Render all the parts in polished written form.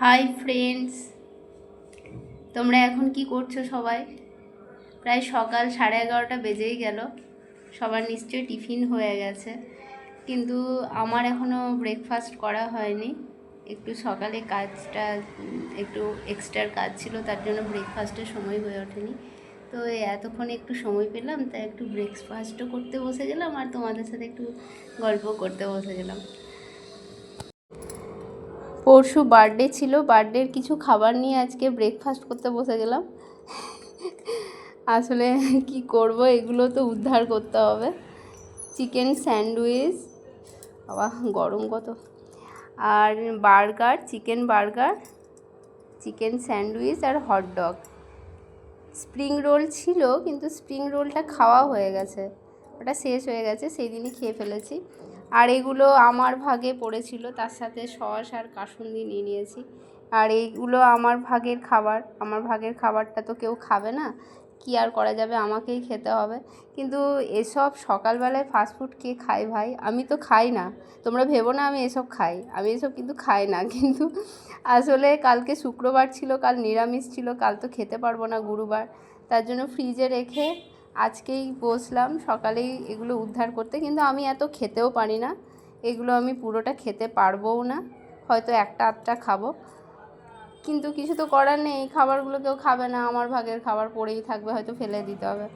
Hi friends, তোমরা এখন কি করছো সবাই? প্রায় সকাল 11:30 বেজেই গেল। সবার নিশ্চয়ই টিফিন হয়ে গেছে, কিন্তু আমার এখনও ব্রেকফাস্ট করা হয়নি। একটু সকালে কাজটা একটু এক্সট্রার কাজ ছিল, তার জন্য ব্রেকফাস্টের সময় হয়ে ওঠেনি। তো এতক্ষণে একটু সময় পেলাম, তাই একটু ব্রেকফাস্টও করতে বসে গেলাম আর তোমাদের সাথে একটু গল্প করতে বসে গেলাম। পরশু বার্থডে ছিল, বার্থডের কিছু খাবার নিয়ে আজকে ব্রেকফাস্ট করতে বসে গেলাম। আসলে কি করব, এগুলো তো উদ্ধার করতে হবে। চিকেন স্যান্ডউইচ, বাবা গরম কত, আর burger, chicken burger, chicken sandwich আর হটডগ। স্প্রিং রোল ছিল, কিন্তু স্প্রিং রোলটা খাওয়া হয়ে গেছে, ওটা শেষ হয়ে গেছে, সেই দিনই খেয়ে ফেলেছি। আর এগুলো আমার ভাগে পড়েছিল, তার সাথে সস আর কাসুন্দি নিয়ে নিয়েছি। আর এইগুলো আমার ভাগের খাবার, আমার ভাগের খাবারটা তো কেউ খাবে না, কি আর করা যাবে, আমাকেই খেতে হবে। কিন্তু এসব সকালবেলায় ফাস্টফুড কে খায় ভাই? আমি তো খাই না, তোমরা ভেবো না আমি এসব খাই, আমি এসব কিন্তু খাই না। কিন্তু আসলে কালকে শুক্রবার ছিল, কাল নিরামিষ ছিল, কাল তো খেতে পারবো না, গুরুবার, তার জন্য ফ্রিজে রেখে আজকেই বসলাম সকালেই এগুলো উদ্ধার করতে। কিন্তু আমি এত খেতেও পারি না, এগুলো আমি পুরোটা খেতে পারবোও না, হয়তো একটা আধটা খাবো, কিন্তু কিছু তো করার নেই, খাবারগুলো কেউ খাবে না, আমার ভাগের খাবার পড়েই থাকবে, হয়তো ফেলে দিতে হবে,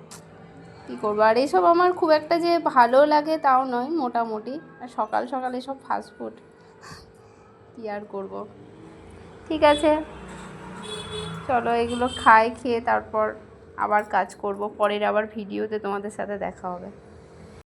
কী করবো। আর এইসব আমার খুব একটা যে ভালো লাগে তাও নয়, মোটামুটি। আর সকাল সকাল এসব ফাস্টফুড কী আর করবো। ঠিক আছে, চলো এগুলো খাই, খেয়ে তারপর আবার কাজ করব, পরের আবার ভিডিওতে তোমাদের সাথে দেখা হবে।